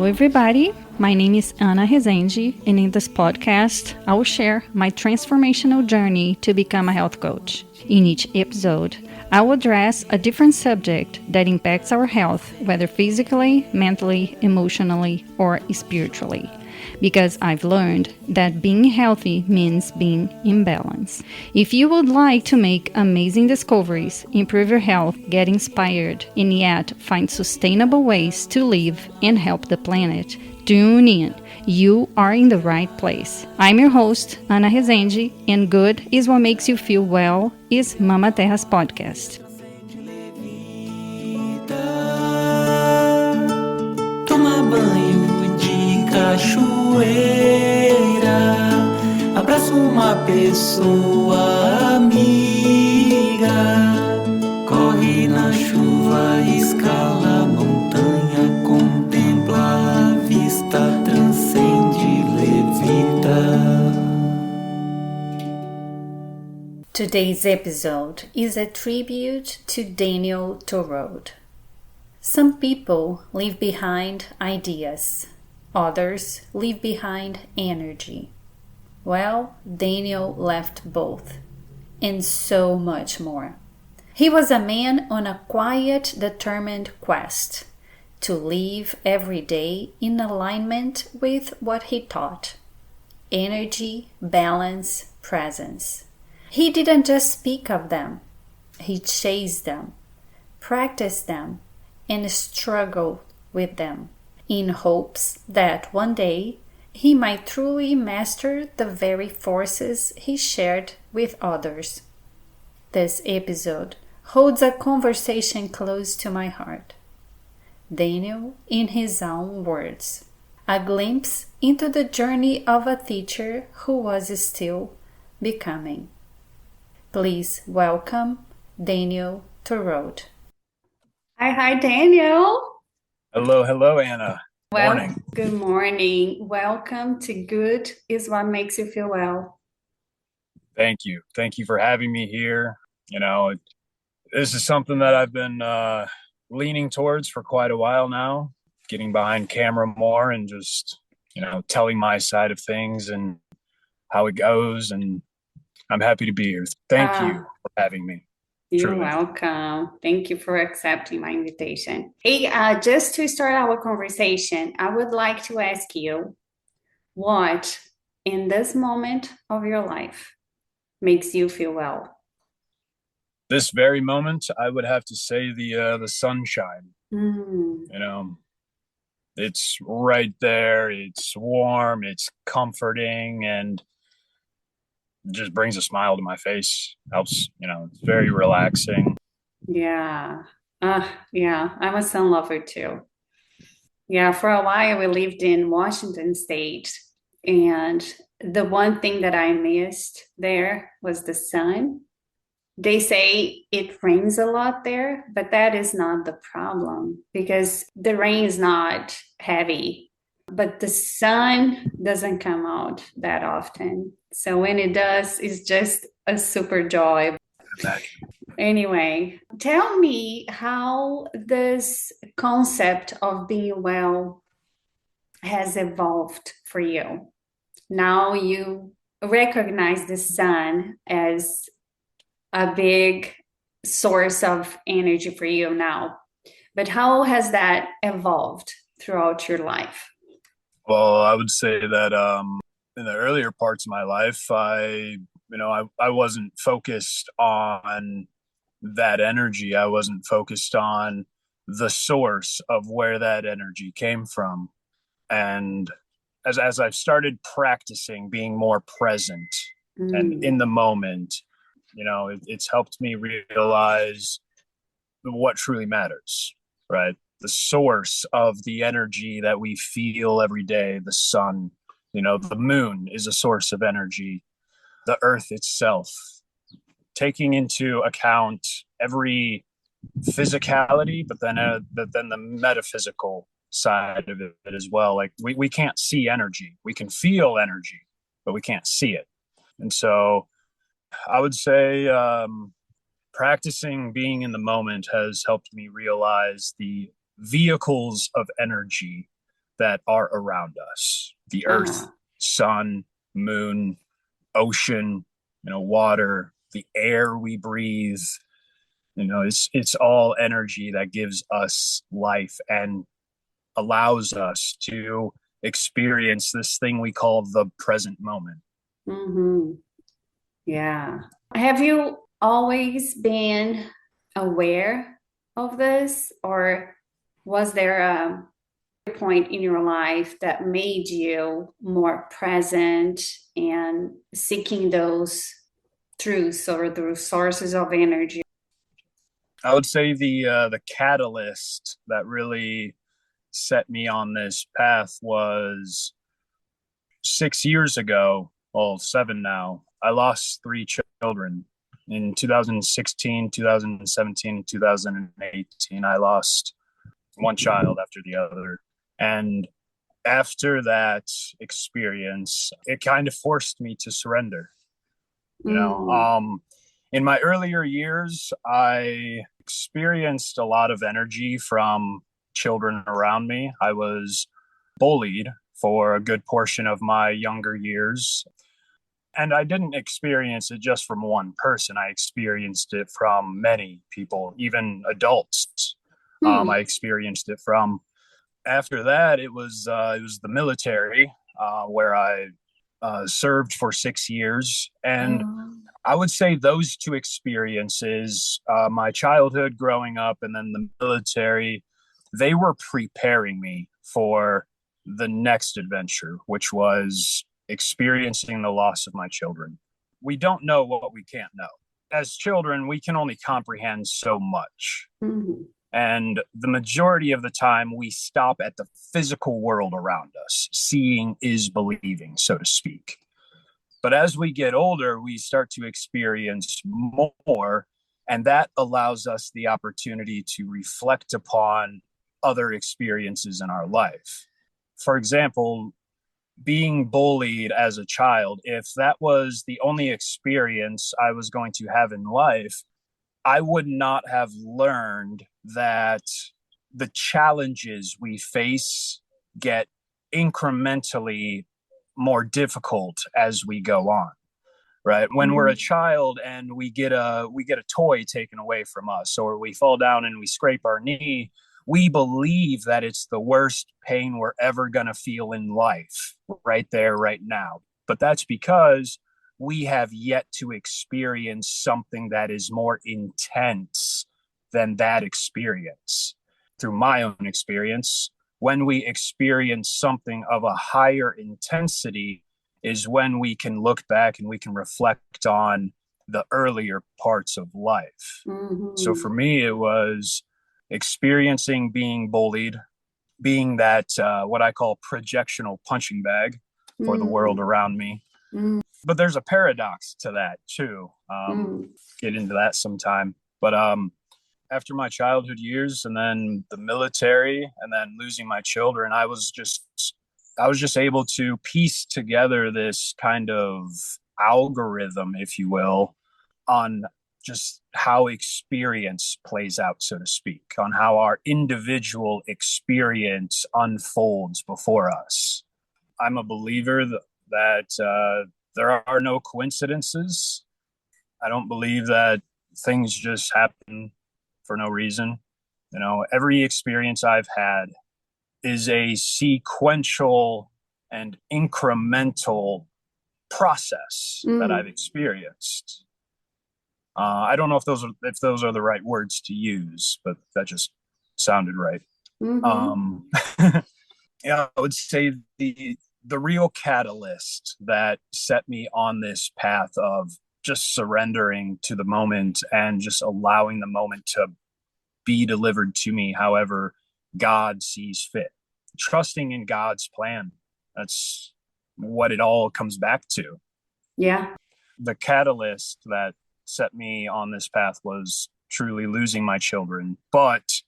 Hello, everybody. My name is Ana Rezende, and in this podcast, I will share my transformational journey to become a health coach. In each episode, I will address a different subject that impacts our health, whether physically, mentally, emotionally, or spiritually. Because I've learned that being healthy means being in balance. If you would like to make amazing discoveries, improve your health, get inspired, and yet find sustainable ways to live and help the planet, tune in. You are in the right place. I'm your host, Ana Rezende, and Good is What Makes You Feel Well is Mama Terra's podcast. Toma banho de cachoeira, abraça uma pessoa amiga, corre na chuva, escala a montanha, contempla a vista, transcende, levita. Today's episode is a tribute to Daniel Torode. Some people leave behind ideas, others leave behind energy. Well, Daniel left both, and so much more. He was a man on a quiet, determined quest to live every day in alignment with what he taught: energy, balance, presence. He didn't just speak of them, he chased them, practiced them, and struggled with them in hopes that one day he might truly master the very forces he shared with others. This episode holds a conversation close to my heart. Daniel, in his own words, a glimpse into the journey of a teacher who was still becoming. Please welcome Daniel Torode. Hi, Daniel. Hello, Anna. Morning. Good morning. Welcome to Good is What Makes You Feel Well. Thank you. Thank you for having me here. This is something that I've been leaning towards for quite a while now, getting behind camera more and just, telling my side of things and how it goes. And I'm happy to be here. Thank you for having me. You're Truly. welcome. Thank you for accepting my invitation. Hey, just to start our conversation, I would like to ask you, what in this moment of your life makes you feel well? This very moment, I would have to say the sunshine. It's right there. It's warm. It's comforting, and just brings a smile to my face. Helps, it's very relaxing. Yeah. I'm a sun lover too. Yeah, for a while we lived in Washington State, and the one thing that I missed there was the sun. They say it rains a lot there, but that is not the problem because the rain is not heavy, but the sun doesn't come out that often. So when it does, it's just a super joy. Anyway, tell me how this concept of being well has evolved for you. Now you recognize the sun as a big source of energy for you now. But how has that evolved throughout your life? Well, I would say that in the earlier parts of my life, I wasn't focused on that energy. I wasn't focused on the source of where that energy came from. And as I've started practicing being more present and in the moment, it's helped me realize what truly matters, right? The source of the energy that we feel every day, the sun, the moon is a source of energy, the earth itself, taking into account every physicality, but then the metaphysical side of it as well. Like we can't see energy. We can feel energy, but we can't see it. And so I would say practicing being in the moment has helped me realize the vehicles of energy that are around us. The earth, Uh-huh. sun, moon, ocean, water, the air we breathe. It's all energy that gives us life and allows us to experience this thing we call the present moment. Mm-hmm. Yeah. Have you always been aware of this, or was there a point in your life that made you more present and seeking those truths or those sources of energy? I would say the catalyst that really set me on this path was 6 years ago. Well, seven now. I lost three children in 2016, 2017, 2018. I lost one child after the other, and after that experience, it kind of forced me to surrender. You know, Mm. um, in my earlier years, I experienced a lot of energy from children around me. I was bullied for a good portion of my younger years. And I didn't experience it just from one person. I experienced it from many people, even adults. Hmm. I experienced it from. After that, it was the military, where I served for 6 years, and Oh. I would say those two experiences, my childhood growing up and then the military, they were preparing me for the next adventure, which was experiencing the loss of my children. We don't know what we can't know. As children, we can only comprehend so much. Mhm. And the majority of the time, we stop at the physical world around us. Seeing is believing, so to speak. But as we get older, we start to experience more, and that allows us the opportunity to reflect upon other experiences in our life. For example, being bullied as a child, if that was the only experience I was going to have in life, I would not have learned that the challenges we face get incrementally more difficult as we go on, right? When we're a Mhm. child and we get a toy taken away from us, or we fall down and we scrape our knee, we believe that it's the worst pain we're ever going to feel in life, right there, right now. But that's because we have yet to experience something that is more intense than that experience. Through my own experience, when we experience something of a higher intensity is when we can look back and we can reflect on the earlier parts of life. So for Mhm. me, it was experiencing being bullied, being that what I call projectional punching bag for the world Mm. around me. Mm. But there's a paradox to that too. Mm. Get into that sometime. But after my childhood years and then the military and then losing my children, I was just able to piece together this kind of algorithm, if you will, on just how experience plays out, so to speak, on how our individual experience unfolds before us. I'm a believer that there are no coincidences. I don't believe that things just happen for no reason. Every experience I've had is a sequential and incremental process that I've Mm. experienced. I don't know if those are the right words to use, but that just sounded right. Mhm. Um, yeah, I would say the real catalyst that set me on this path of just surrendering to the moment and just allowing the moment to be delivered to me however God sees fit. Trusting in God's plan. That's what it all comes back to. Yeah. The catalyst that set me on this path was truly losing my children, but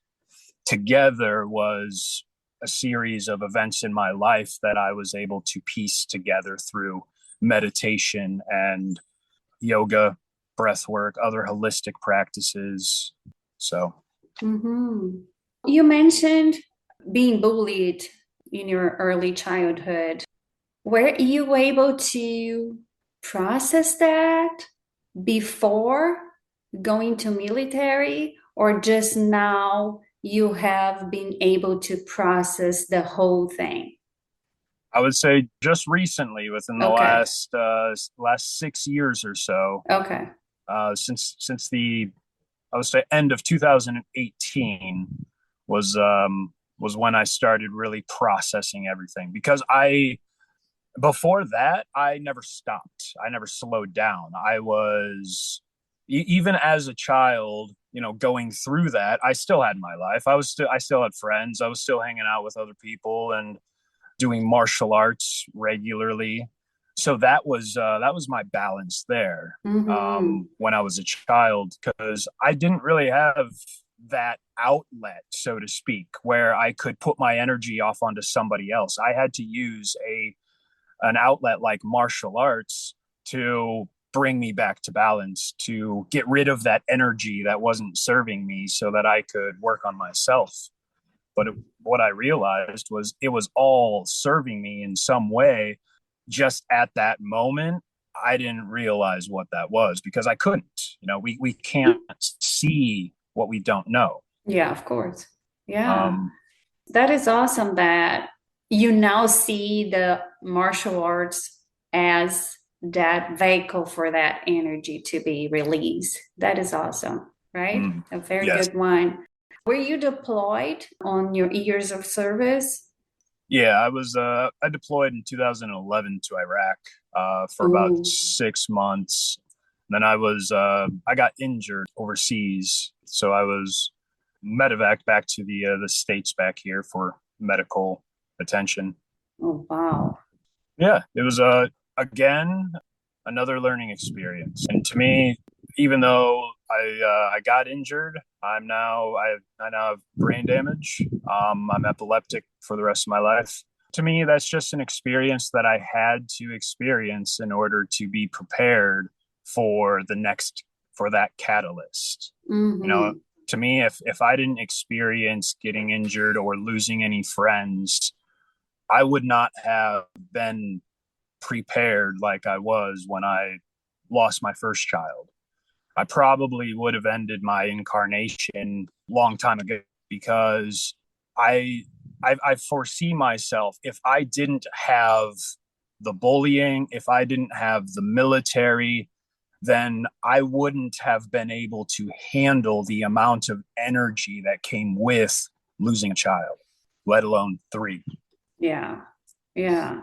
together was a series of events in my life that I was able to piece together through meditation and yoga, breath work, other holistic practices. So Mhm. You mentioned being bullied in your early childhood. Were you able to process that before going to military, or just now you have been able to process the whole thing? I would say just recently, within the Okay. last 6 years or so, Okay. since the I would say end of 2018 was when I started really processing everything, because I before that I never stopped. I never slowed down. I was even as a child, going through that, I still had my life. I still had friends. I was still hanging out with other people and doing martial arts regularly. So that was my balance there, Mm-hmm. when I was a child, because I didn't really have that outlet, so to speak, where I could put my energy off onto somebody else. I had to use a an outlet like martial arts to bring me back to balance, to get rid of that energy that wasn't serving me so that I could work on myself. What I realized was it was all serving me in some way. Just at that moment, I didn't realize what that was because I couldn't. We can't see what we don't know. Yeah, of course. Yeah. Um, That is awesome that you now see the martial arts as that vehicle for that energy to be released. That is awesome, right? mm, A very yes. good one. Were you deployed on your years of service? Yeah, I deployed in 2011 to Iraq for about Oh, 6 months. Then I got injured overseas, so I was medevac back to the states back here for medical attention. oh, wow. Yeah, it was again another learning experience. And to me, even though I got injured, I now have brain damage. I'm epileptic for the rest of my life. To me, that's just an experience that I had to experience in order to be prepared for the next for that catalyst. You know, Mm-hmm. to me, if I didn't experience getting injured or losing any friends, I would not have been prepared like I was when I lost my first child. I probably would have ended my incarnation long time ago, because I I foresee myself, if I didn't have the bullying, if I didn't have the military, then I wouldn't have been able to handle the amount of energy that came with losing a child, let alone three. Yeah. Yeah.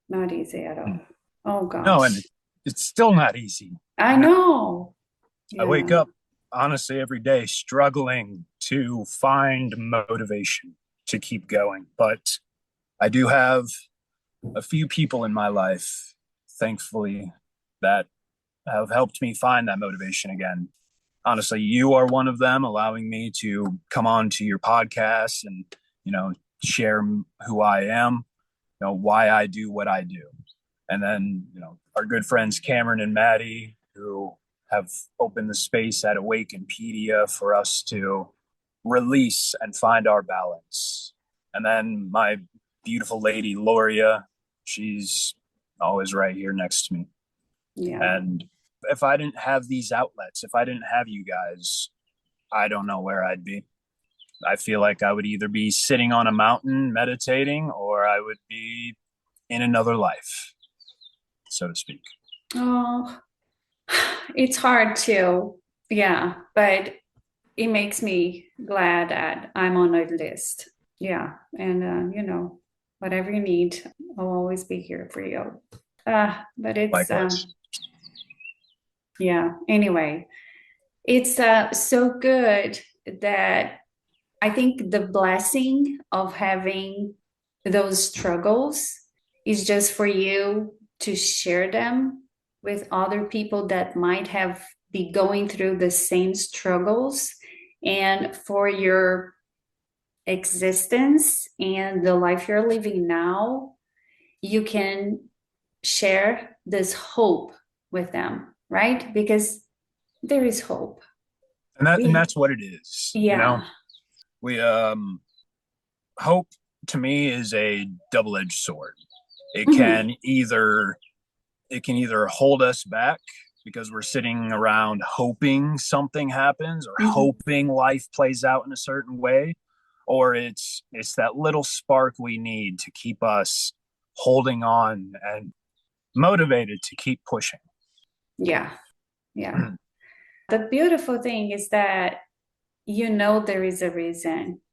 Not easy at all. Oh, No, and gosh. it's still not easy. I You know, know. I wake Yeah. up honestly every day struggling to find motivation to keep going. But I do have a few people in my life, thankfully, that have helped me find that motivation again. Honestly, you are one of them, allowing me to come on to your podcast and, share who I am, why I do what I do. And then, our good friends Cameron and Maddie, who have opened the space at Awakenpedia for us to release and find our balance. And then my beautiful lady Loria, she's always right here next to me. Yeah. And if I didn't have these outlets, if I didn't have you guys, I don't know where I'd be. I feel like I would either be sitting on a mountain meditating, or I would be in another life, so to speak. Oh, it's hard to, yeah, but it makes me glad that I'm on a list. Yeah. And, whatever you need, I'll always be here for you. But it's, Likewise. yeah, anyway, it's so good that I think the blessing of having those struggles is just for you to share them with other people that might have be going through the same struggles, and for your existence and the life you're living now, you can share this hope with them, right? Because there is hope. And We, that's what it is. yeah, We hope to me is a double-edged sword. It Mhm. can either it can either hold us back because we're sitting around hoping something happens or Mhm. hoping life plays out in a certain way, or it's that little spark we need to keep us holding on and motivated to keep pushing. Yeah. Yeah. The beautiful thing is that there is a reason.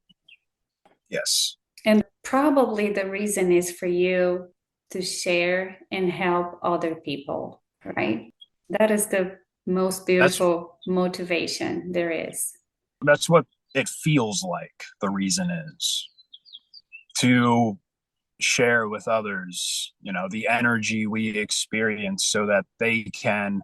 Yes. And probably the reason is for you to share and help other people, right? That is the most That's beautiful motivation there is. that's what it feels like the reason is to share with others, the energy we experience so that they can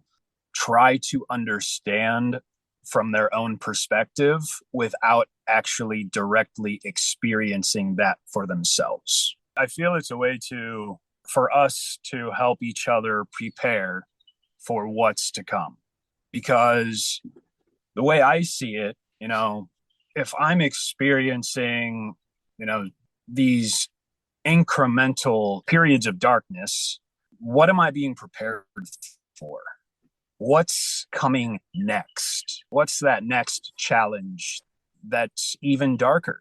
try to understand from their own perspective without actually directly experiencing that for themselves. I feel it's a way for us to help each other prepare for what's to come. Because the way I see it, if I'm experiencing, these incremental periods of darkness, what am I being prepared for? What's coming next? What's that next challenge that's even darker?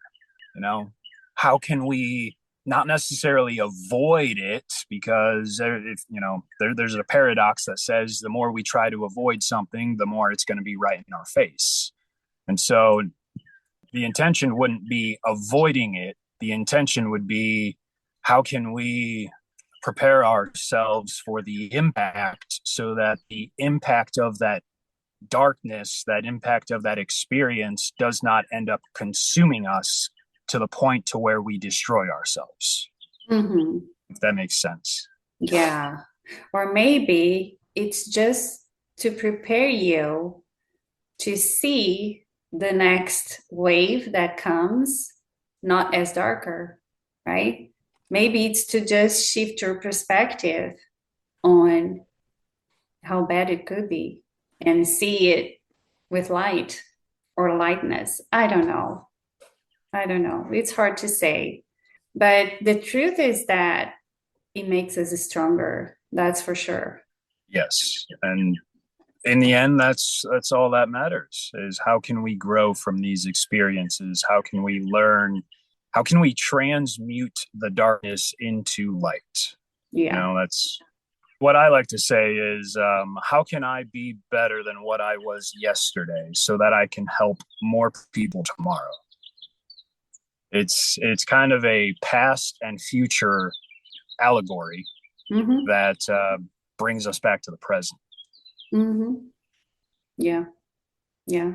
You know, how can we not necessarily avoid it because there's a paradox that says the more we try to avoid something, the more it's going to be right in our face. And so the intention wouldn't be avoiding it. The intention would be how can we prepare ourselves for the impact so that the impact of that darkness, that impact of that experience does not end up consuming us to the point to where we destroy ourselves. Mhm. If that makes sense. Yeah. Or maybe it's just to prepare you to see the next wave that comes, not as darker, right? Maybe it's to just shift your perspective on how bad it could be and see it with light or lightness. I don't know. I don't know. It's hard to say. But the truth is that it makes us stronger. That's for sure. Yes. And in the end, that's all that matters is how can we grow from these experiences? How can we learn? How can we transmute the darkness into light? Yeah. That's what I like to say is how can I be better than what I was yesterday so that I can help more people tomorrow? It's kind of a past and future allegory Mm-hmm. that brings us back to the present. Mm-hmm. Yeah. Yeah.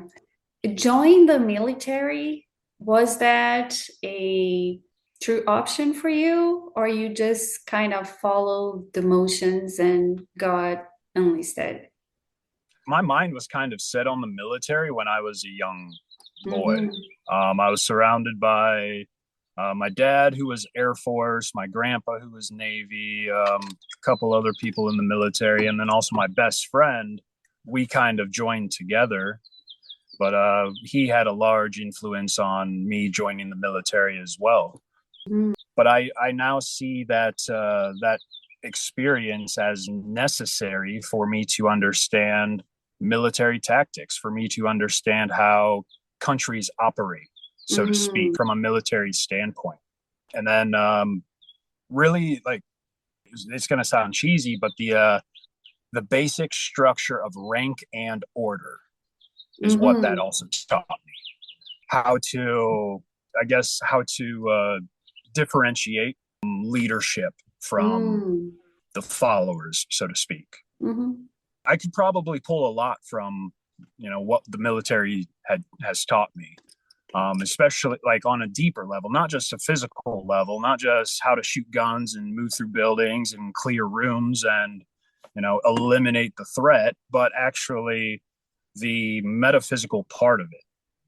Join the military, was that a true option for you, or you just kind of followed the motions and got enlisted? My mind was kind of set on the military when I was a young boy. Mm-hmm. I was surrounded by my dad, who was Air Force, my grandpa, who was Navy, a couple other people in the military, and then also my best friend. We kind of joined together, but he had a large influence on me joining the military as well. Mm-hmm. But I now see that experience as necessary for me to understand military tactics, for me to understand how countries operate, so to speak, Mm-hmm. from a military standpoint. And then really, like, it's going to sound cheesy, but the basic structure of rank and order is what that Mm-hmm. also taught me. How to, I guess, how to differentiate leadership from Mm-hmm. the followers, so to speak. Mm-hmm. I could probably pull a lot from, what the military has taught me, especially like on a deeper level, not just a physical level, not just how to shoot guns and move through buildings and clear rooms and, eliminate the threat, but actually the metaphysical part of it,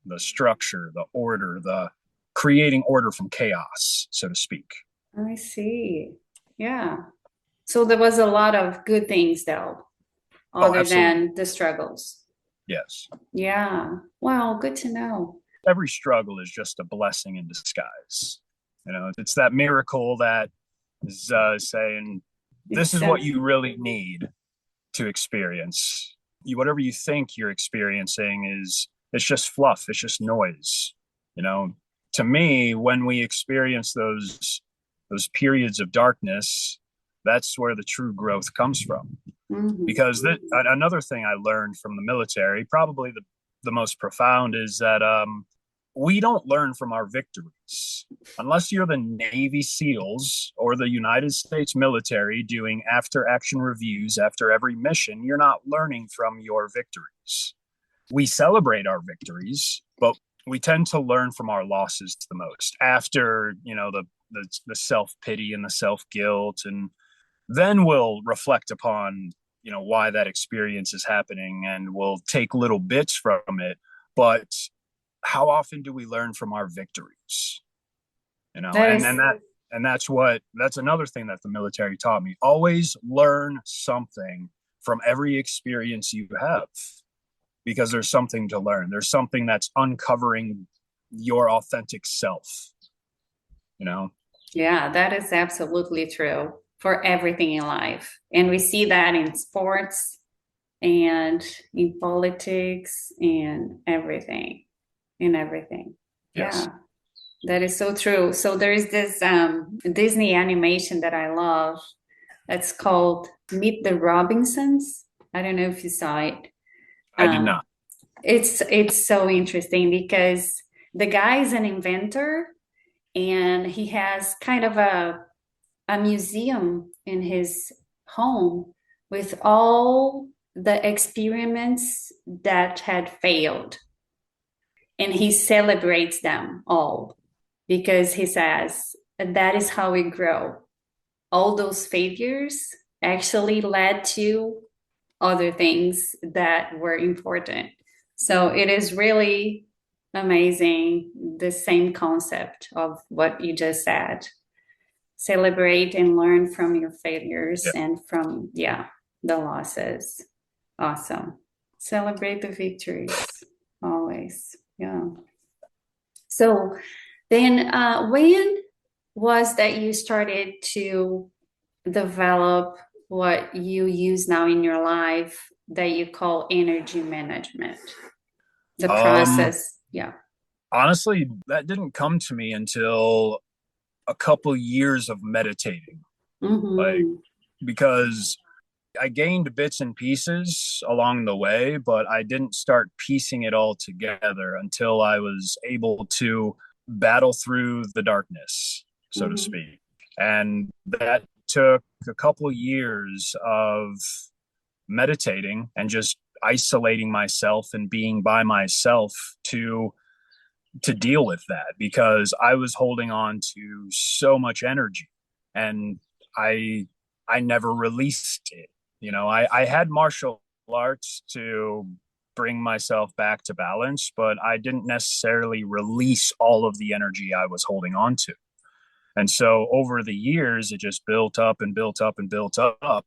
the structure, the order, the creating order from chaos, so to speak. I see. Yeah. So there was a lot of good things though, Oh, other absolutely. than the struggles. Yes. Yeah. Wow, good to know. Every struggle is just a blessing in disguise. It's that miracle that is saying, this It's is what you really need to experience. Whatever you think you're experiencing it's just fluff. It's just noise. You know, to me, when we experience those periods of darkness, that's where the true growth comes from. Because another thing I learned from the military, probably the most profound, is that we don't learn from our victories. Unless you're the Navy SEALs or the United States military doing after action reviews after every mission, you're not learning from your victories. We celebrate our victories, but we tend to learn from our losses the most after, the self-pity and the self-guilt. And then we'll reflect upon, why that experience is happening, and we'll take little bits from it. But how often do we learn from our victories? that is That's another thing that the military taught me. Always learn something from every experience you have, because there's something to learn. There's something that's uncovering your authentic self, Yeah, that is absolutely true for everything in life. And we see that in sports and in politics and everything, in everything. Yes. Yeah, that is so true. So there is this Disney animation that I love. That's called Meet the Robinsons. I don't know if you saw it. I did Um, not. it's so interesting because the guy is an inventor and he has kind of a museum in his home with all the experiments that had failed. And he celebrates them all because he says that is how we grow. All those failures actually led to other things that were important. So it is really amazing, the same concept of what you just said. Celebrate and learn from your failures Yeah. and from, the losses. Awesome. Celebrate the victories always. Yeah. So then, when was that you started to develop what you use now in your life that you call energy management? The Um, process. Yeah. Honestly, that didn't come to me until a couple years of meditating. Like, Mm-hmm. because I gained bits and pieces along the way, but I didn't start piecing it all together until I was able to battle through the darkness, so to Mm-hmm. speak. And that took a couple years of meditating and just isolating myself and being by myself to deal with that, because I was holding on to so much energy, and I I never released it. I had martial arts to bring myself back to balance, but I didn't necessarily release all of the energy I was holding on to. And so over the years, it just built up and built up and built up.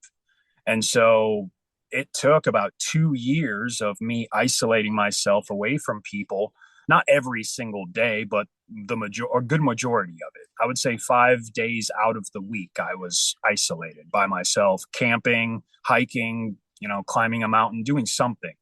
And so it took about 2 years of me isolating myself away from people, not every single day, but a good majority of it. I would say 5 days out of the week, I was isolated by myself, camping, hiking, climbing a mountain, doing something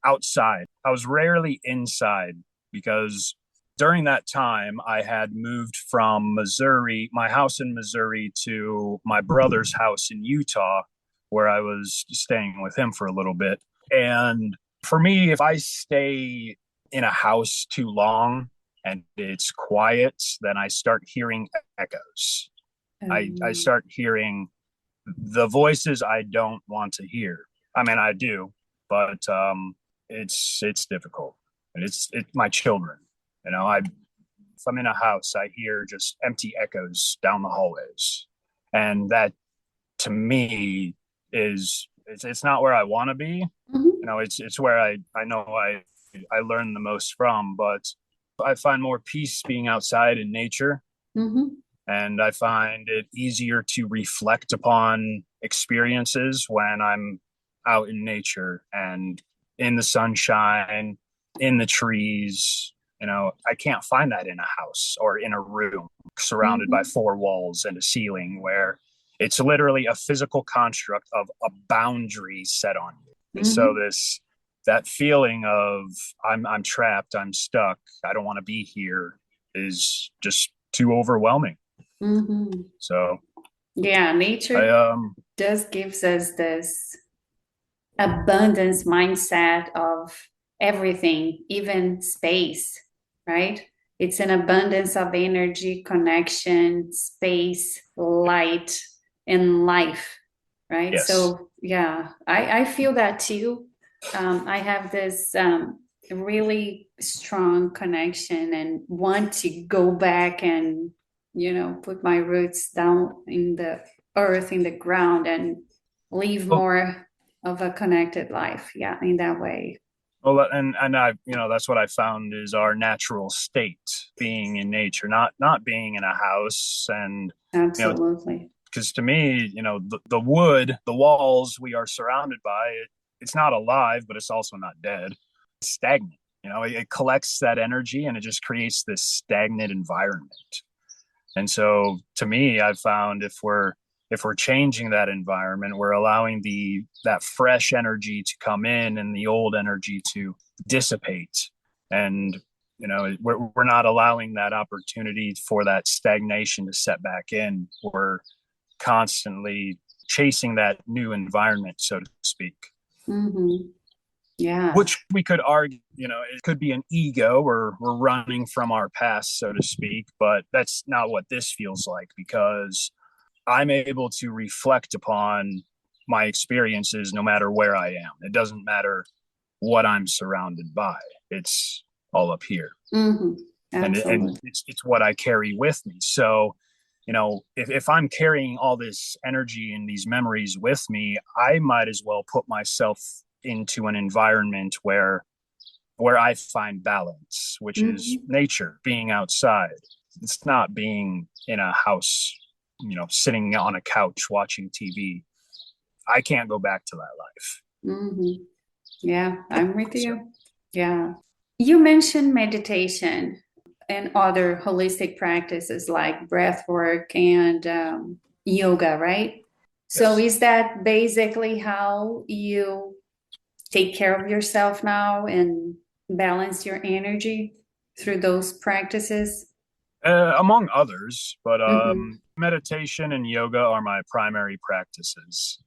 outside. I was rarely inside, because during that time, I had moved from Missouri, my house in Missouri, to my brother's house in Utah, where I was staying with him for a little bit. And for me, if I stay in a house too long and it's quiet, then I start hearing echoes. I start hearing the voices I don't want to hear. I mean, I do, but it's difficult, and it's my children. If I'm in a house, I hear just empty echoes down the hallways, and that to me it's not where I want to be. Mm-hmm. It's where I know I learn the most from, but I find more peace being outside in nature, Mm-hmm. and I find it easier to reflect upon experiences when I'm out in nature and in the sunshine, in the trees. I can't find that in a house or in a room surrounded by Mm-hmm. four walls and a ceiling where it's literally a physical construct of a boundary set on you. And so Mm-hmm. that feeling of I'm trapped, I'm stuck, I don't want to be here is just too overwhelming. Mm-hmm. So Yeah, I nature just gives us this abundance mindset of everything, even space, right? It's an abundance of energy, connection, space, light, and life, right? yes. So, yeah, I feel that too. I have this really strong connection and want to go back and, put my roots down in the earth, in the ground, and live Well, more of a connected life. Yeah, in that way. well, and I, that's what I found is our natural state, being in nature, not being in a house, and you know, Absolutely. because to me, the wood, the walls we are surrounded by, it's not alive, but it's also not dead. It's stagnant. It collects that energy and it just creates this stagnant environment. And so to me, I've found if we're changing that environment, we're allowing that fresh energy to come in and the old energy to dissipate. And we're not allowing that opportunity for that stagnation to set back in. We're constantly chasing that new environment, so to speak. Mm-hmm. Yeah. Which we could argue, it could be an ego or we're running from our past, so to speak, but that's not what this feels like because I'm able to reflect upon my experiences no matter where I am. It doesn't matter what I'm surrounded by. It's all up here. Mm-hmm. And Absolutely. it's what I carry with me. So, if I'm carrying all this energy and these memories with me, I might as well put myself into an environment where I find balance, which is Mm-hmm. nature, being outside. It's not being in a house, sitting on a couch watching TV. I can't go back to that life. Mm-hmm. Yeah, I'm with So, you. Yeah. You mentioned meditation and other holistic practices like breath work and yoga, right? So yes. is that basically how you take care of yourself now and balance your energy through those practices? Among others, but Mm-hmm. meditation and yoga are my primary practices.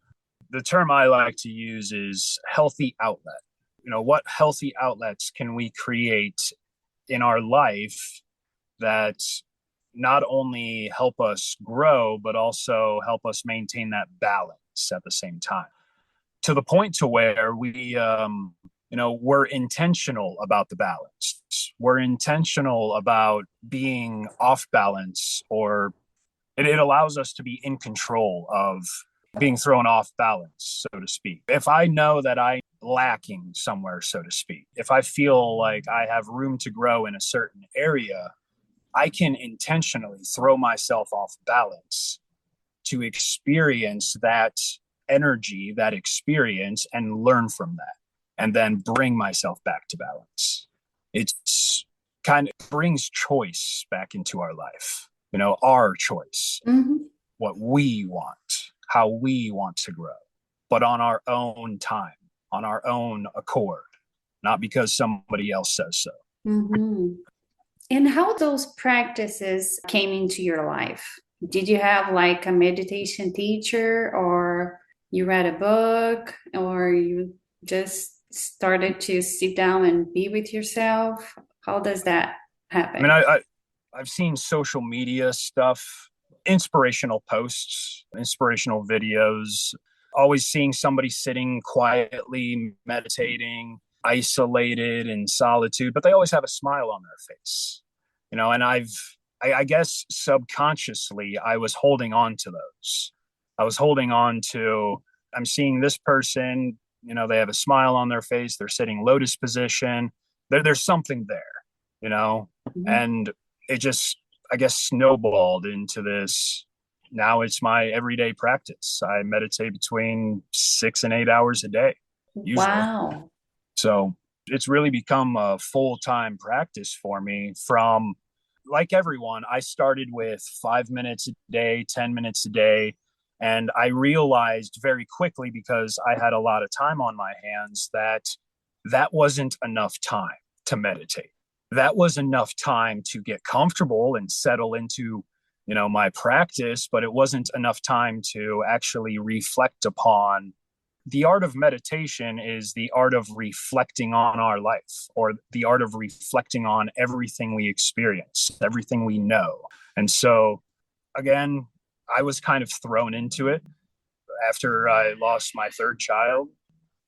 The term I like to use is healthy outlet. What healthy outlets can we create in our life that not only help us grow, but also help us maintain that balance at the same time? To the point to where we're intentional about the balance. We're intentional about being off balance, or it allows us to be in control of being thrown off balance, so to speak. If I know that I'm lacking somewhere, so to speak, if I feel like I have room to grow in a certain area, I can intentionally throw myself off balance to experience that energy, that experience, and learn from that, and then bring myself back to balance. It's kind of brings choice back into our life, our choice, Mm-hmm. what we want, how we want to grow, but on our own time, on our own accord, not because somebody else says so. Mm-hmm. And how those practices came into your life? Did you have like a meditation teacher, or you read a book, or you just started to sit down and be with yourself? How does that I mean, happen? I've seen social media stuff, inspirational posts, inspirational videos, always seeing somebody sitting quietly, meditating, isolated in solitude, but they always have a smile on their face. And I guess subconsciously, I was holding on to those. I was holding on to, I'm seeing this person, they have a smile on their face, they're sitting lotus position. There's something there, you know, Mhm. and it just, I guess, snowballed into this. Now it's my everyday practice. I meditate between 6 and 8 hours a day, usually. Wow. So It's really become a full-time practice for me. From, like everyone, I started with 5 minutes a day, 10 minutes a day. And I realized very quickly, because I had a lot of time on my hands, that that wasn't enough time to meditate. That was enough time to get comfortable and settle into, my practice, but it wasn't enough time to actually reflect upon. The art of meditation is the art of reflecting on our life, or the art of reflecting on everything we experience, everything we know. And so, again, I was kind of thrown into it. After I lost my third child,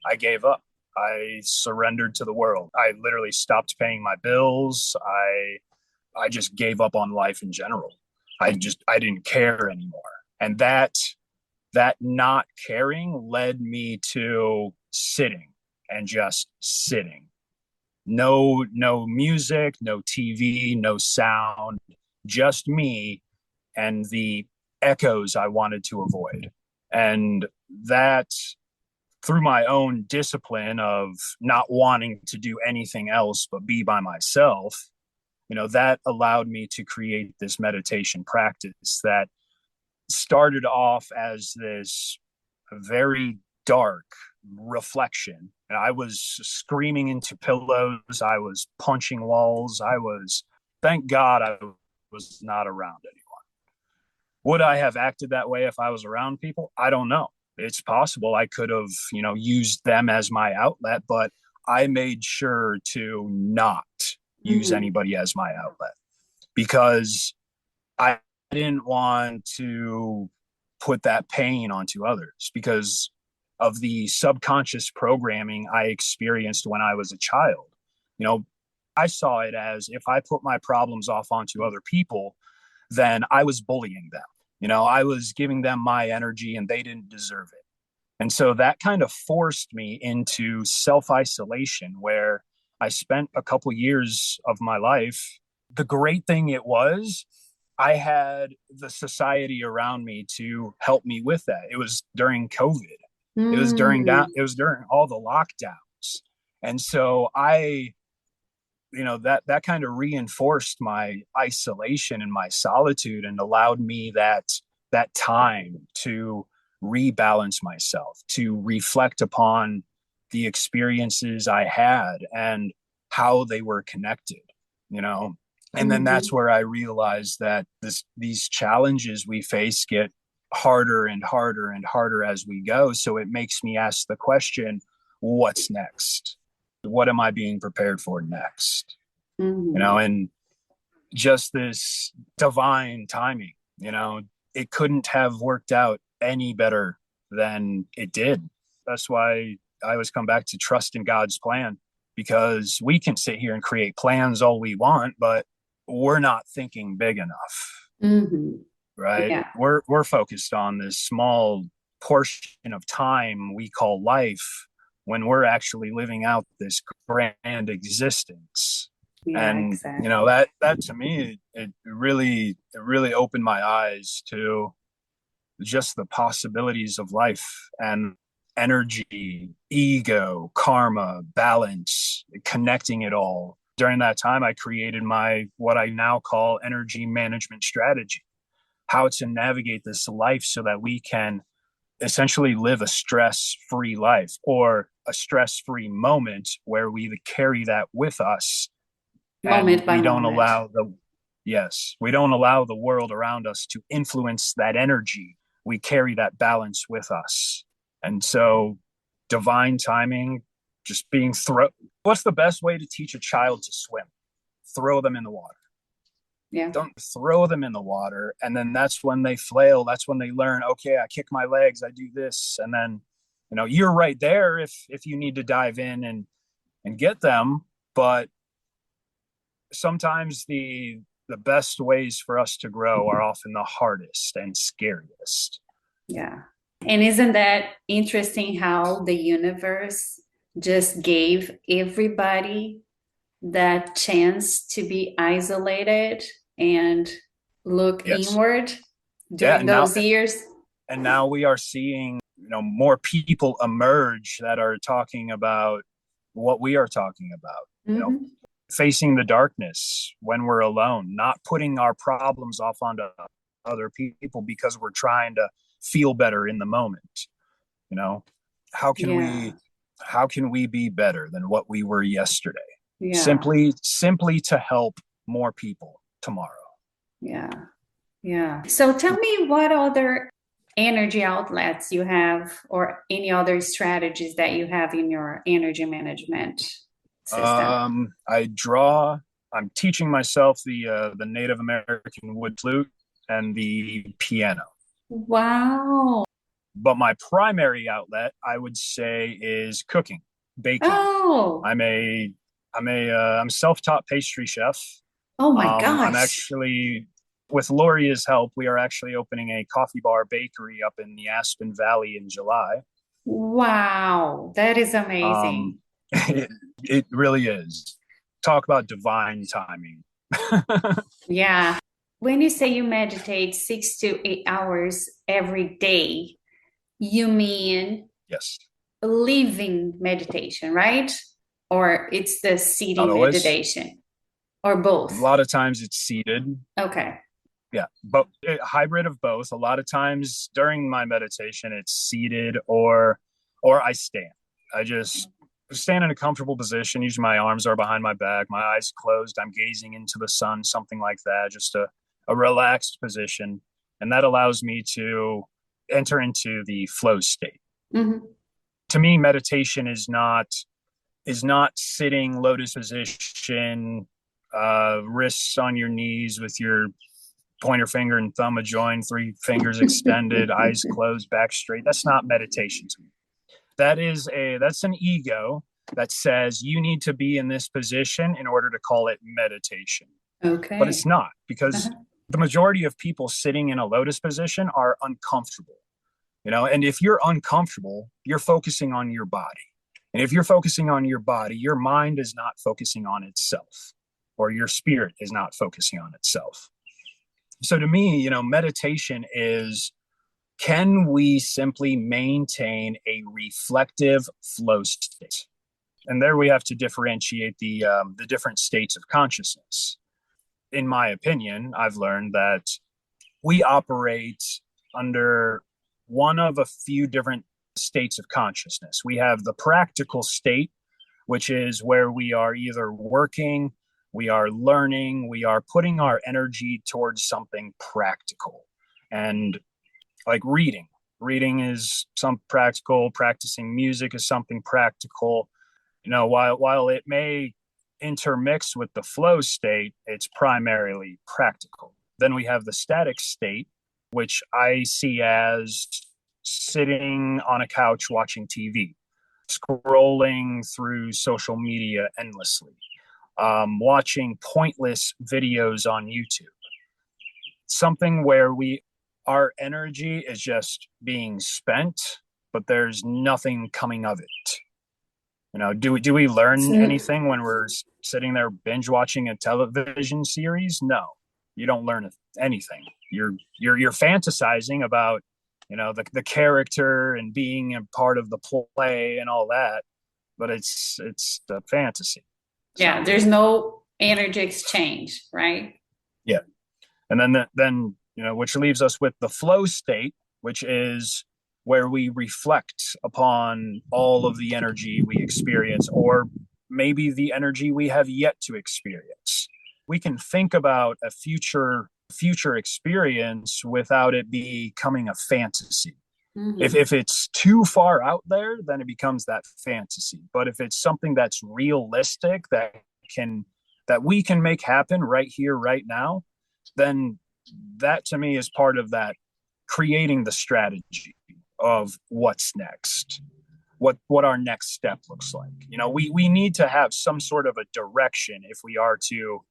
I gave up. I surrendered to the world. I literally stopped paying my bills. I just gave up on life in general. I didn't care anymore. And that not caring led me to sitting, and just sitting. No music, no TV, no sound, just me and the echoes I wanted to avoid. And that, through my own discipline of not wanting to do anything else but be by myself, that allowed me to create this meditation practice that started off as this very dark reflection. And I was screaming into pillows. I was punching walls. Thank God I was not around anyone. Would I have acted that way if I was around people? I don't know. It's possible I could have, used them as my outlet, but I made sure to not use anybody as my outlet, because I didn't want to put that pain onto others, because of the subconscious programming I experienced when I was a child. I saw it as, if I put my problems off onto other people, then I was bullying them. I was giving them my energy and they didn't deserve it. And so that kind of forced me into self-isolation, where I spent a couple years of my life. The great thing it was, I had the society around me to help me with that. It was during COVID. It was during all the lockdowns. And so that kind of reinforced my isolation and my solitude, and allowed me that time to rebalance myself, to reflect upon the experiences I had and how they were connected, and then that's where I realized that these challenges we face get harder and harder and harder as we go. So it makes me ask the question, what's next? What am I being prepared for next? And just this divine timing, it couldn't have worked out any better than it did. That's why I always come back to trust in God's plan, because we can sit here and create plans all we want, but we're not thinking big enough. Right? Yeah. We're focused on this small portion of time we call life, when we're actually living out this grand existence. Yeah, And exactly. That to me, it really opened my eyes to just the possibilities of life, and energy, ego, karma, balance, connecting it all. During that time, I created what I now call energy management strategy, how to navigate this life so that we can essentially live a stress-free life, or a stress-free moment where we carry that with us. Moment by we don't moment. we don't allow the world around us to influence that energy. We carry that balance with us. And so divine timing, just what's the best way to teach a child to swim? Throw them in the water. Yeah. Don't throw them in the water. And then that's when they flail. That's when they learn, okay, I kick my legs, I do this. And then, you're right there if you need to dive in and get them. But sometimes the best ways for us to grow are often the hardest and scariest. Yeah. And isn't that interesting how the universe just gave everybody that chance to be isolated and look inward during those years? And now we are seeing, more people emerge that are talking about what we are talking about, Mm-hmm. facing the darkness when we're alone, not putting our problems off onto other people because we're trying to feel better in the moment. You know, how can Yeah. we how can we be better than what we were yesterday? Yeah. Simply to help more people tomorrow. Yeah. Yeah. So tell me what other energy outlets you have or any other strategies that you have in your energy management system. I draw. I'm teaching myself the Native American wood flute and the piano. Wow. But my primary outlet, I would say, is cooking, baking. Oh, I'm a I'm self-taught pastry chef. oh my I'm gosh. actually, with Loria's help, we are actually opening a coffee bar bakery up in the Aspen Valley in July. Wow. That is Um, amazing. it really is. Talk about divine timing. Yeah. When you say you meditate 6 to 8 hours every day, you mean Yes, living meditation, right? Or it's the not sitting always. meditation, or A both? lot of times it's seated. Okay. Yeah, but a hybrid of both. A lot of times during my meditation, it's seated or I stand. I just stand in a comfortable position. Usually my arms are behind my back, my eyes closed. I'm gazing into the sun, something like that. Just a relaxed position, and that allows me to enter into the flow state. Hmm. To me, meditation is not sitting lotus position, wrists on your knees with your pointer finger and thumb adjoined, three fingers extended, eyes closed, back straight. That's not meditation to me. That's an ego that says you need to be in this position in order to call it meditation. But it's Okay. not, because Uh-huh. the majority of people sitting in a lotus position are uncomfortable. And if you're uncomfortable, you're focusing on your body. And if you're focusing on your body, your mind is not focusing on itself, or your spirit is not focusing on itself. So to me, meditation is, can we simply maintain a reflective flow state? And there we have to differentiate the different states of consciousness. In my opinion, I've learned that we operate under one of a few different states of consciousness. We have the practical state, which is where we are either working, we are learning, we are putting our energy towards something practical. And like reading. Reading is some practical, practicing music is something practical. While it may intermix with the flow state, it's primarily practical. Then we have the static state, which I see as sitting on a couch watching TV, scrolling through social media endlessly, watching pointless videos on YouTube. Something where our energy is just being spent, but there's nothing coming of it. Do we learn So, anything when we're sitting there binge watching a television series? No, you don't learn anything. You're fantasizing about the character and being a part of the play and all that, but it's the fantasy. yeah, So there's no energy exchange, right? yeah, and then which leaves us with the flow state, which is where we reflect upon all of the energy we experience, or maybe the energy we have yet to experience. We can think about a future experience without it becoming a fantasy. if, Hmm. if it's too far out there, then it becomes that fantasy. But if it's something that's realistic, can that we can make happen right here, right now, then that to me is part of that, creating the strategy of what's next, what our next step looks like. We need to have some sort of a direction if we are to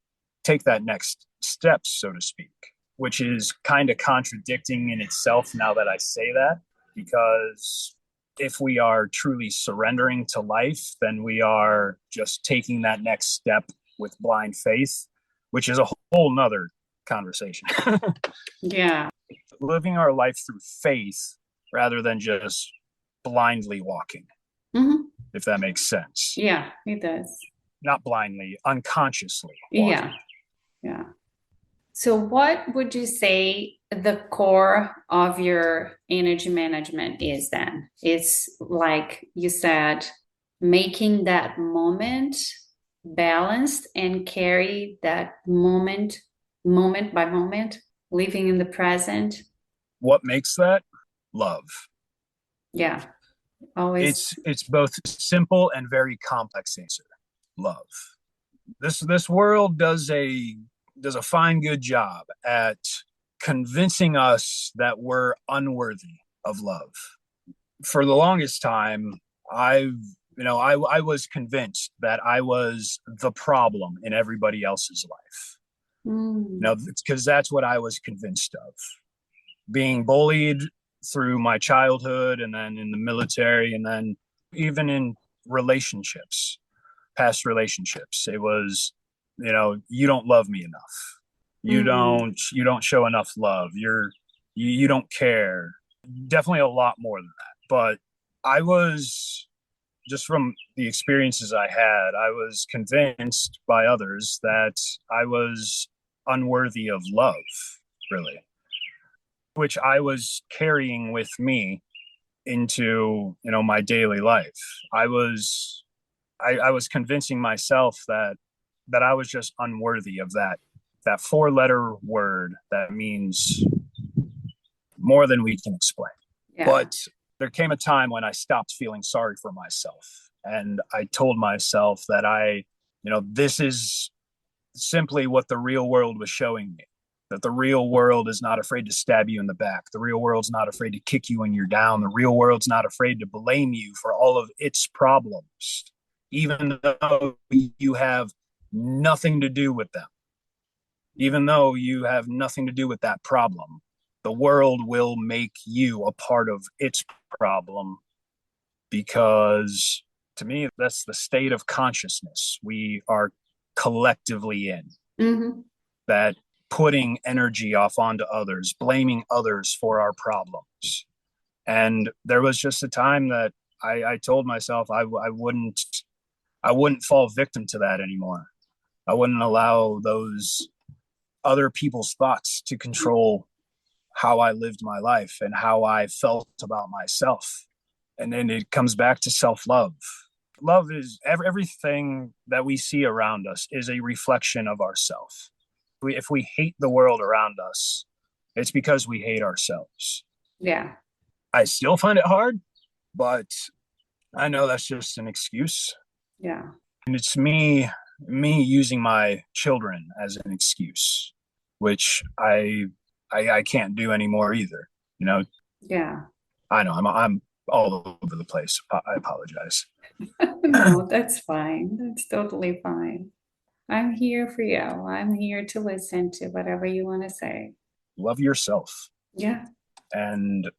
take that next step, so to speak, which is kind of contradicting in itself now that I say that, because if we are truly surrendering to life, then we are just taking that next step with blind faith, which is a whole nother conversation. Yeah. Living our life through faith rather than just blindly walking. Hmm. if that makes sense. Yeah, it does. Not blindly, unconsciously walking. Yeah, yeah. So, what would you say the core of your energy management is then? It's like you said, making that moment balanced and carry that moment by moment, living in the present. What makes that? Love. Yeah, always. It's both simple and very complex answer. Love. This world does a fine good job at convincing us that we're unworthy of love. For the longest time, I was convinced that I was the problem in everybody else's life. Mm. Because that's what I was convinced of. Being bullied through my childhood and then in the military and then even in relationships, past relationships, it was, you don't love me enough. Mhm. You don't show enough love. You don't care. Definitely a lot more than that. But I was just from the experiences I had, I was convinced by others that I was unworthy of love, really, which I was carrying with me into, my daily life. I was convincing myself that I was just unworthy of that four-letter word that means more than we can explain. Yeah. But there came a time when I stopped feeling sorry for myself. And I told myself that this is simply what the real world was showing me. That the real world is not afraid to stab you in the back. The real world's not afraid to kick you when you're down. The real world's not afraid to blame you for all of its problems, even though you have nothing to do with them. Even though you have nothing to do with that problem, the world will make you a part of its problem, because to me, that's the state of consciousness we are collectively in. Mm-hmm. That putting energy off onto others, blaming others for our problems. And there was just a time that I told myself I wouldn't fall victim to that anymore. I wouldn't allow those other people's thoughts to control how I lived my life and how I felt about myself. And then it comes back to self-love. Love is everything that we see around us is a reflection of ourselves. If we hate the world around us, it's because we hate ourselves. Yeah. I still find it hard, but I know that's just an excuse. Yeah. And it's me using my children as an excuse, which I can't do anymore either. Yeah. I know I'm all over the place. I apologize. No, that's fine. That's totally fine. I'm here for you. I'm here to listen to whatever you want to say. Love yourself. Yeah. And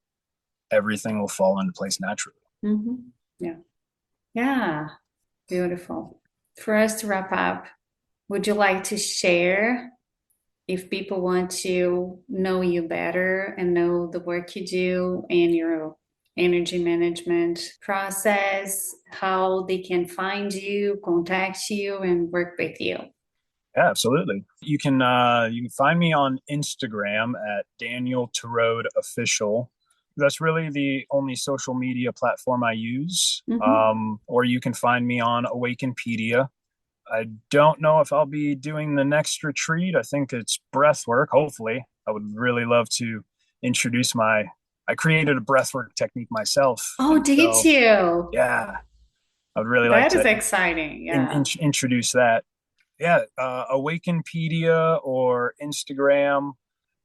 everything will fall into place naturally. Mm-hmm. Yeah. Yeah. Beautiful. For us to wrap up, would you like to share, if people want to know you better and know the work you do and your energy management process, how they can find you, contact you, and work with you? Yeah, absolutely. You can find me on Instagram at Daniel Torode Official. That's really the only social media platform I use. Mm-hmm. Or you can find me on Awakenpedia. I don't know if I'll be doing the next retreat. I think it's breathwork. Hopefully, I would really love to introduce I created a breathwork technique myself. Oh, did So, you? yeah, I would really like That is to exciting. Yeah. introduce that. Yeah, Awakenpedia or Instagram.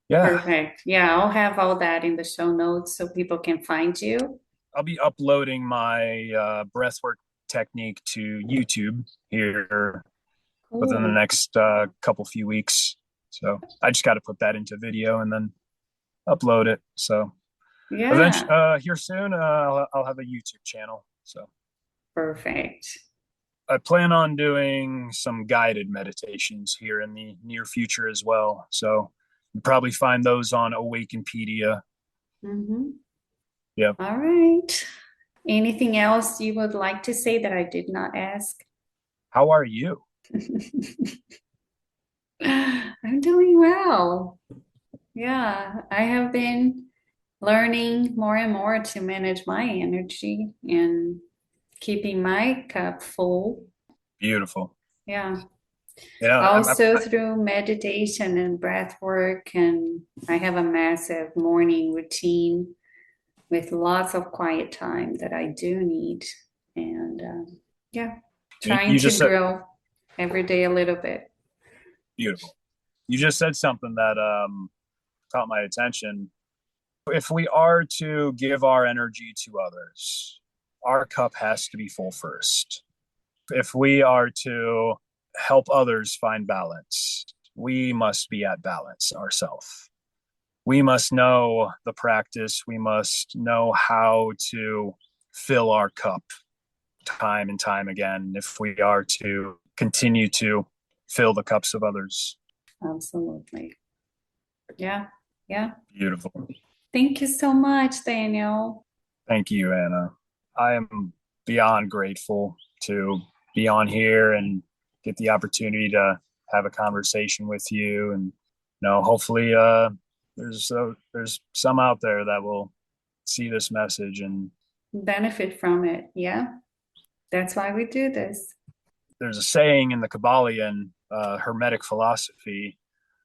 Yeah, Perfect. Yeah, I'll have all that in the show notes so people can find you. I'll be uploading my breathwork technique to YouTube here within the Cool. next few weeks. So I just got to put that into video and then upload it. So eventually, Yeah. here soon, I'll have a YouTube channel. So Perfect. I plan on doing some guided meditations here in the near future as well. So you probably find those on Awakenpedia. Mm-hmm. Yeah. All right. Anything else you would like to say that I did not ask? How are you? I'm doing well. Yeah, I have been learning more and more to manage my energy and keeping my cup full. Beautiful. Yeah. I'm Also through meditation and breath work, and I have a massive morning routine with lots of quiet time that I do need. And yeah, trying you to just said grow every day a little bit. beautiful. You just said something that caught my attention. If we are to give our energy to others, our cup has to be full first. If we are to help others find balance, we must be at balance ourselves. We must know the practice. We must know how to fill our cup time and time again if we are to continue to fill the cups of others. Absolutely. Yeah. Yeah. Beautiful. Thank you so much, Daniel. Thank you, Anna. I am beyond grateful to be on here and get the opportunity to have a conversation with you. And hopefully, there's some out there that will see this message and Benefit from it. Yeah. That's why we do this. there's a saying in the Kabbalion Hermetic philosophy: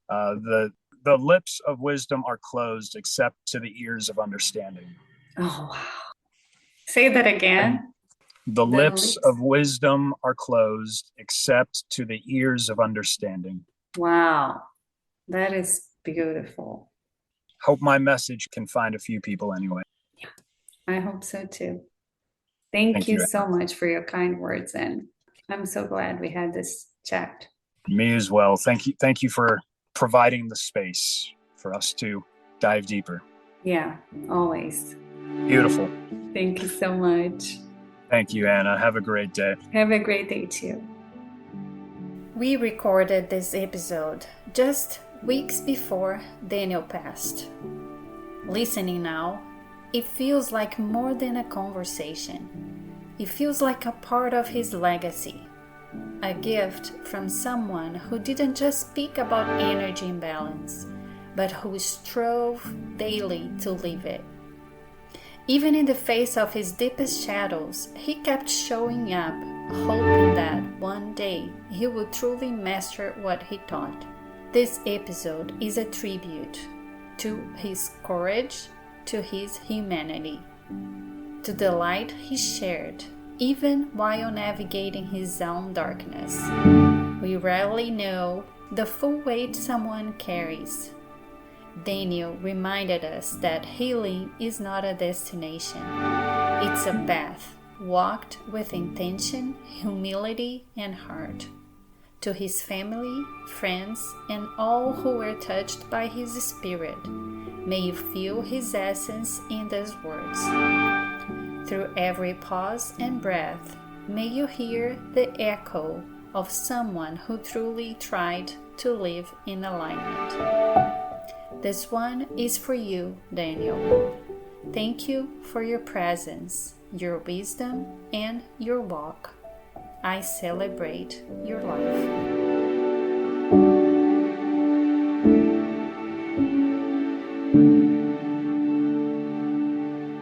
the lips of wisdom are closed except to the ears of understanding. Oh, wow. Say that And again. the The lips lips. of wisdom are closed except to the ears of understanding. Wow. That is beautiful. Hope my message can find a few people anyway. I hope so too. Thank Thank you you. so much for your kind words, and I'm so glad we had this chat. Me as well. Thank you for providing the space for us to dive deeper. Yeah, always. Beautiful. Thank you so much. Thank you, Anna. Have a great day. Have a great day too. We recorded this episode just weeks before Daniel passed. Listening now, it feels like more than a conversation. It feels like a part of his legacy. A gift from someone who didn't just speak about energy imbalance, but who strove daily to live it. Even in the face of his deepest shadows, he kept showing up, hoping that one day he would truly master what he taught. This episode is a tribute to his courage, to his humanity, to the light he shared, even while navigating his own darkness. We rarely know the full weight someone carries. Daniel reminded us that healing is not a destination. It's a path walked with intention, humility, and heart. To his family, friends, and all who were touched by his spirit, may you feel his essence in these words. Through every pause and breath, may you hear the echo of someone who truly tried to live in alignment. This one is for you, Daniel. Thank you for your presence, your wisdom, and your walk. I celebrate your life.